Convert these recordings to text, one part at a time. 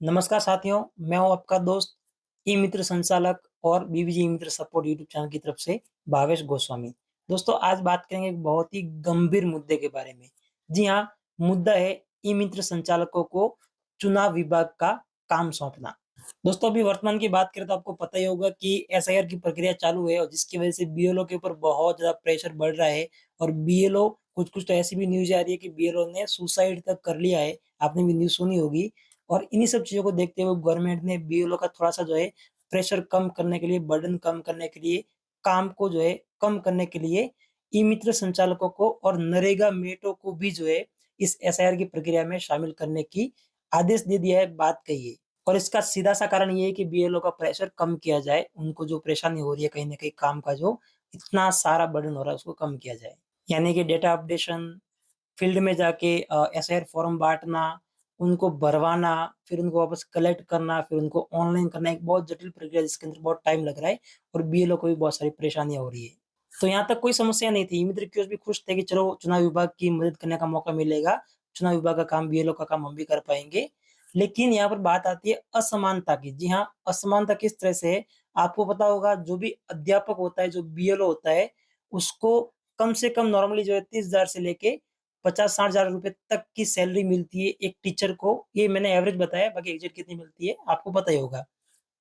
नमस्कार साथियों, मैं हूं आपका दोस्त ई मित्र संचालक और बीवीजी ई मित्र सपोर्ट यूट्यूब चैनल की तरफ से भावेश गोस्वामी। दोस्तों, आज बात करेंगे एक बहुत ही गंभीर मुद्दे के बारे में। जी हाँ, मुद्दा है ई मित्र संचालकों को चुनाव विभाग का काम सौंपना। दोस्तों, अभी वर्तमान की बात करें तो आपको पता ही होगा कि एसआईआर की प्रक्रिया चालू है और जिसकी वजह से बीएलओ के ऊपर बहुत ज़्यादा प्रेशर बढ़ रहा है और बीएलओ कुछ-कुछ तो ऐसी भी न्यूज़ आ रही है कि बीएलओ ने सुसाइड तक कर लिया है। आपने भी न्यूज़ सुनी होगी। और इन्हीं सब चीज़ों को देखते हुए गवर्नमेंट ने बीएलओ का थोड़ा-सा जो है प्रेशर कम करने के लिए, बर्डन कम करने के लिए, काम को जो है कम करने के लिए ई-मित्र संचालकों को और नरेगा मेटों को भी जो है इस एसआईआर की प्रक्रिया में शामिल करने की आदेश दे दिया है, बात कही है। और इसका सीधा-सा कारण ये है कि बीएलओ का प्रेशर कम किया जाए, उनको जो परेशानी हो रही है कहीं न कहीं काम का जो इतना सारा बर्डन हो रहा है उसको कम किया जाए। यानी कि डेटा अपडेशन, फील्ड में जाके एसआईआर फॉर्म बाँटना, उनको भरवाना, फिर उनको वापस कलेक्ट करना, फिर उनको ऑनलाइन करना, एक बहुत जटिल प्रक्रिया है जिसके अंदर बहुत टाइम लग रहा है और बीएलओ को भी बहुत सारी परेशानियाँ हो रही है। तो यहाँ तक कोई समस्या नहीं थी, मित्र कियोस्क भी खुश थे कि चलो चुनाव विभाग की मदद करने का मौका मिलेगा, चुनाव विभाग का काम बीएलओ का काम हम भी कर पाएँगे। लेकिन यहाँ पर बात आती है असमानता की। जी हाँ, असमानता किस तरह से है, आपको पता होगा जो भी अध्यापक होता है, जो बीएलओ होता है, उसको कम से कम नॉर्मली जो है 30,000 से लेके 50-60 हज़ार रुपए तक की सैलरी मिलती है एक टीचर को। ये मैंने एवरेज बताया, बाकी एग्ज़ैक्ट कितनी मिलती है आपको पता ही होगा।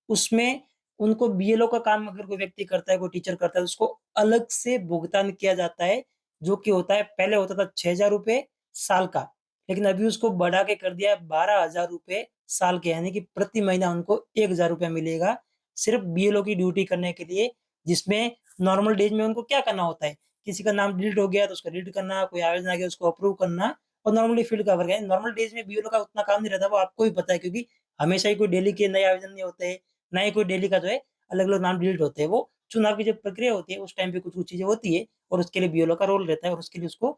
उसमें उनको बीएलओ का काम अगर कोई व्यक्ति करता है, कोई टीचर करता है, तो उसको अलग से भुगतान किया जाता है, जो कि होता है, पहले होता था 6,000 रुपए साल का, लेकिन अभी उसको बढ़ा के कर दिया है 12,000 रुपए साल के, यानी कि प्रति महीना उनको 1,000 रुपया मिलेगा, सिर्फ़ बीएलओ की ड्यूटी करने के लिए, जिसमें नॉर्मल डेज़ में उनको क्या करना होता है, किसी का नाम डिलीट हो गया तो उसको डिलीट करना, कोई आवेदन आ गया उसको अप्रूव करना और नॉर्मली फील्ड का वर्क है। नॉर्मल डेज़ में बीएलओ का उतना काम नहीं रहता, वो आपको भी पता है, क्योंकि हमेशा ही कोई डेली के नए आवेदन नहीं होते हैं। ना ही कोई डेली का जो है अलग-अलग नाम डिलीट होते हैं। वो चुनाव की जब प्रक्रिया होती है उस टाइम पे कुछ-कुछ चीज़ें होती है और उसके लिए बीएलओ का रोल रहता है और उसके लिए उसको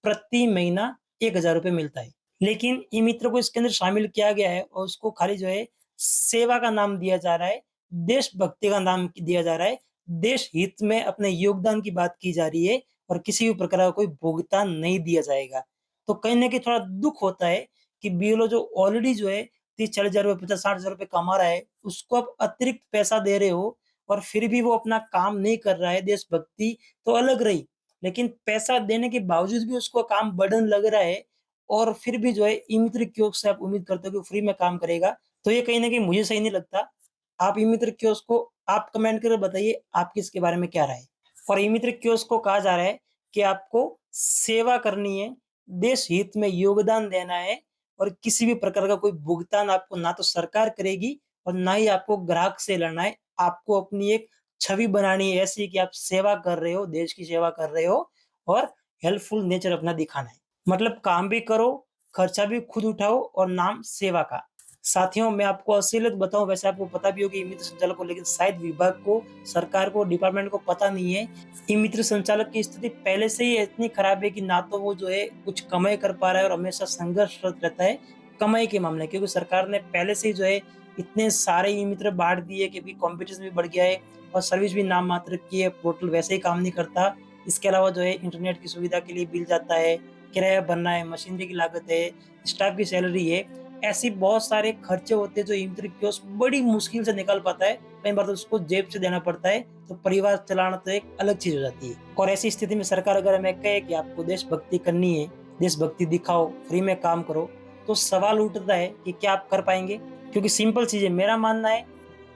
प्रति महीना 1,000 रुपए मिलता है। लेकिन ई-मित्र को इसके अंदर शामिल किया गया है और उसको खाली जो है सेवा का नाम दिया जा रहा है, देशभक्ति का नाम दिया जा रहा है, देश हित में अपने योगदान की बात की जा रही है और किसी भी प्रकार का कोई भुगतान नहीं दिया जाएगा। तो कहीं न कहीं थोड़ा दुःख होता है कि बीएलओ जो ऑलरेडी जो है 30-40 हज़ार रुपए, 50-60 हज़ार रुपए कमा रहा है, उसको आप अतिरिक्त पैसा दे रहे हो और फिर भी वो अपना काम नहीं कर रहा है, देशभक्ति तो अलग रही, लेकिन पैसा देने के बावजूद भी उसको काम बर्डन लग रहा है और फिर भी जो है ई-मित्र कियोस्क से आप उम्मीद करते हो कि वो फ्री में काम करेगा, तो ये कहीं न कहीं मुझे सही नहीं लगता। आप ई-मित्र कियोस्क को आप कमेंट करके बताइए, आपकी इसके बारे में क्या राय है? और ई-मित्र कियोस्क को कहा जा रहा है कि आपको सेवा करनी है, देश हित में योगदान देना है और किसी भी प्रकार का कोई भुगतान आपको ना तो सरकार करेगी और ना ही आपको ग्राहक से लड़ना है। आपको अपनी एक छवि बनानी है ऐसी कि आप सेवा कर रहे हो, देश की सेवा कर रहे हो और हेल्पफुल नेचर अपना दिखाना है। मतलब काम भी करो, खर्चा भी खुद उठाओ और नाम सेवा का। साथियों, मैं आपको असलियत बताऊँ, वैसे आपको पता भी होगी ई-मित्र संचालक को, लेकिन शायद विभाग को, सरकार को, डिपार्टमेंट को पता नहीं है। ई-मित्र संचालक की स्थिति पहले से ही इतनी खराब है कि ना तो वो जो है कुछ कमाई कर पा रहा है और हमेशा संघर्षरत रहता है कमाई के मामले, क्योंकि सरकार ने पहले से ही जो है इतने सारे ई-मित्र बाँट दिए कि अभी कॉम्पिटिशन भी बढ़ गया है और सर्विस भी नाम मात्र की है, पोर्टल वैसे ही काम नहीं करता। इसके अलावा जो है इंटरनेट की सुविधा के लिए बिल जाता है, किराया भरना है, मशीनरी की लागत है, स्टाफ की सैलरी है। ऐसी बहुत सारे खर्चे होते हैं जो ई-मित्र कियोस्क बड़ी मुश्किल से निकाल पाता है। कई बार तो उसको जेब से देना पड़ता है, तो परिवार चलाना तो एक अलग चीज़ हो जाती है। और ऐसी स्थिति में सरकार अगर हमें कहे कि आपको देशभक्ति करनी है, देशभक्ति दिखाओ, फ्री में काम करो, तो सवाल उठता है कि क्या आप कर पाएँगे? क्योंकि सिंपल चीज़ है, मेरा मानना है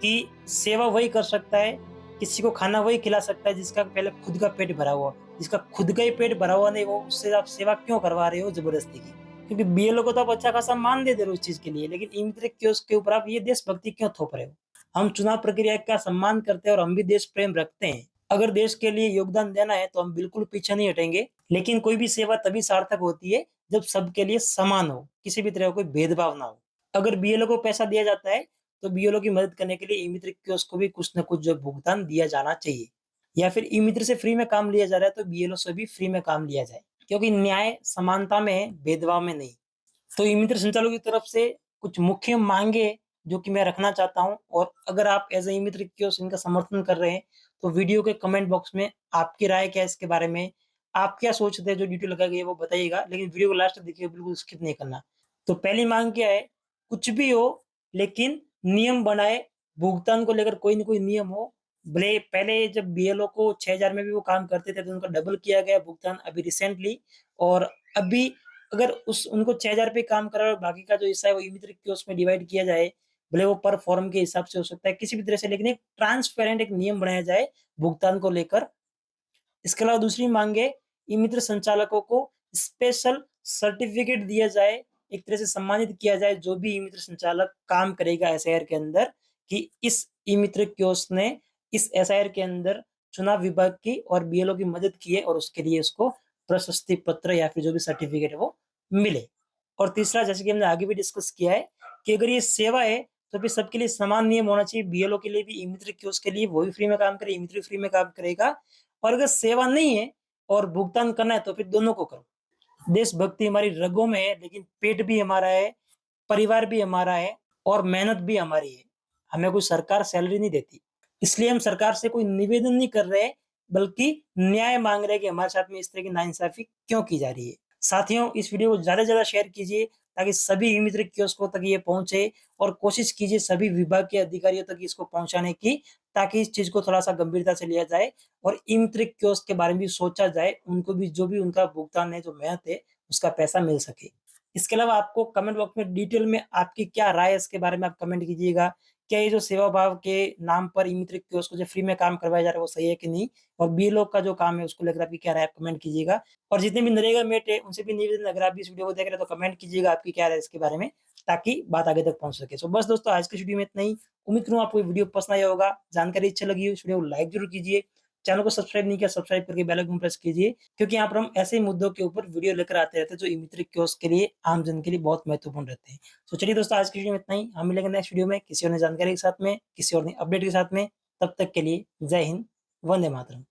कि सेवा वही कर सकता है, किसी को खाना वही खिला सकता है जिसका पहले खुद का पेट भरा हुआ हो। जिसका खुद का ही पेट भरा हुआ नहीं, वो उससे आप सेवा क्यों करवा रहे हो ज़बरदस्ती की? क्योंकि बीएलओ को तो आप अच्छा खासा मान दे रहे हो उस चीज़ के लिए, लेकिन ई-मित्र कियोस्क के ऊपर आप ये देशभक्ति क्यों थोप रहे हो? हम चुनाव प्रक्रिया का सम्मान करते हैं और हम भी देश प्रेम रखते हैं। अगर देश के लिए योगदान देना है तो हम बिल्कुल पीछे नहीं हटेंगे, लेकिन कोई भी सेवा तभी सार्थक होती है जब सबके लिए समान हो, किसी भी तरह का कोई भेदभाव ना हो। अगर बीएलओ को पैसा दिया जाता है, तो बीएलओ की मदद करने के लिए ई-मित्र कियोस्क को भी कुछ न कुछ जो भुगतान दिया जाना चाहिए। या फिर ई-मित्र से फ्री में काम लिया जा रहा है तो बीएलओ से भी फ्री में काम लिया जाए, क्योंकि न्याय समानता में है, भेदभाव में नहीं। तो ई-मित्र संचालकों की तरफ से कुछ मुख्य माँगे जो कि मैं रखना चाहता हूँ, और अगर आप एज़ अ ई-मित्र कियोस्क इनका समर्थन कर रहे हैं, तो वीडियो के कमेंट बॉक्स में आपकी राय क्या है इसके बारे में? आप क्या सोचते हैं जो डिटेल लगाई गई है वो बताइएगा, लेकिन वीडियो को लास्ट तक देखिए, बिल्कुल स्किप नहीं करना। तो पहली माँग क्या है? कुछ भी हो, लेकिन नियम बनाए, भुगतान को लेकर कोई न कोई नियम हो। भले पहले जब बीएलओ को 6,000 में भी वो काम करते थे, तो उनका डबल किया गया भुगतान अभी रिसेंटली। और अभी अगर उस उनको 6,000 पे काम करा और बाकी का जो हिस्सा है वो ई-मित्र कियोस्क में डिवाइड किया जाए, भले वो पर फॉर्म के हिसाब से हो सकता है, किसी भी तरह से, लेकिन एक ट्रांसपेरेंट एक नियम बनाया जाए भुगतान को लेकर। इसके अलावा दूसरी मांग है, ई-मित्र संचालकों को स्पेशल सर्टिफिकेट दिया जाए, एक तरह से सम्मानित किया जाए जो भी ई-मित्र संचालक काम करेगा एसआईआर के अंदर, कि इस ई-मित्र कियोस्क ने इस एसआईआर के अंदर चुनाव विभाग की और बीएलओ की मदद की है, और उसके लिए उसको प्रशस्ति पत्र या फिर जो भी सर्टिफिकेट है वो मिले। और तीसरा, जैसे कि हमने आगे भी डिस्कस किया है, कि अगर ये सेवा है तो फिर सबके लिए समान नियम होना चाहिए। बीएलओ के लिए भी, ई-मित्र कियोस्क के लिए वो भी फ्री में काम करे, ई-मित्र फ्री में काम करेगा। और अगर सेवा नहीं है और भुगतान करना है तो फिर दोनों को करो। देशभक्ति हमारी रगों में है, लेकिन पेट भी हमारा है, परिवार भी हमारा है और मेहनत भी हमारी है। हमें कोई सरकार सैलरी नहीं देती। इसलिए हम सरकार से कोई निवेदन नहीं कर रहे, बल्कि न्याय माँग रहे हैं कि हमारे साथ में इस तरह की नाइंसाफ़ी क्यों की जा रही है। साथियों, इस वीडियो को ज़्यादा से ज़्यादा शेयर कीजिए ताकि सभी ई-मित्र कियोस्कों तक ये पहुँचे, और कोशिश कीजिए सभी विभाग के अधिकारियों तक इसको पहुँचाने की, ताकि इस चीज़ को थोड़ा-सा गंभीरता से लिया जाए और ई-मित्र कियोस्क के बारे में भी सोचा जाए। उनको भी जो भी उनका भुगतान है, जो मेहनत है, उसका पैसा मिल सके। इसके अलावा आपको कमेंट बॉक्स में डिटेल में आपकी क्या राय है इसके बारे में आप कमेंट कीजिएगा। क्या ये जो सेवा भाव के नाम पर ई-मित्र कियोस्क जो फ्री में काम करवाया जा रहा है वो सही है कि नहीं? और बीएलओ का जो काम है उसको लेकर आपकी क्या राय है, आप कमेंट कीजिएगा। और जितने भी नरेगा मेट है उनसे भी निवेदन है, अगर आप भी इस वीडियो को देख रहे हैं तो कमेंट कीजिएगा आपकी क्या राय है इसके बारे में, ताकि बात आगे तक पहुँच सके। सो बस दोस्तों, आज की इस वीडियो में इतना ही। उम्मीद करूँ आपको ये वीडियो पसंद आया होगा, जानकारी अच्छी लगी हो, इस वीडियो को लाइक ज़रूर कीजिए। चैनल को सब्सक्राइब नहीं किया, सब्सक्राइब करके बेल आइकन प्रेस कीजिए, क्योंकि यहाँ पर हम ऐसे ही मुद्दों के ऊपर वीडियो लेकर आते रहते हैं जो ई-मित्र कियोस्क के लिए, आम जन के लिए बहुत महत्वपूर्ण रहते हैं। तो चलिए दोस्तों, आज की वीडियो में इतना ही। हम मिलेंगे नेक्स्ट वीडियो में किसी और नई जानकारी के साथ में, किसी और नई अपडेट के साथ में। तब तक के लिए जय हिंद, वंदे मातरम।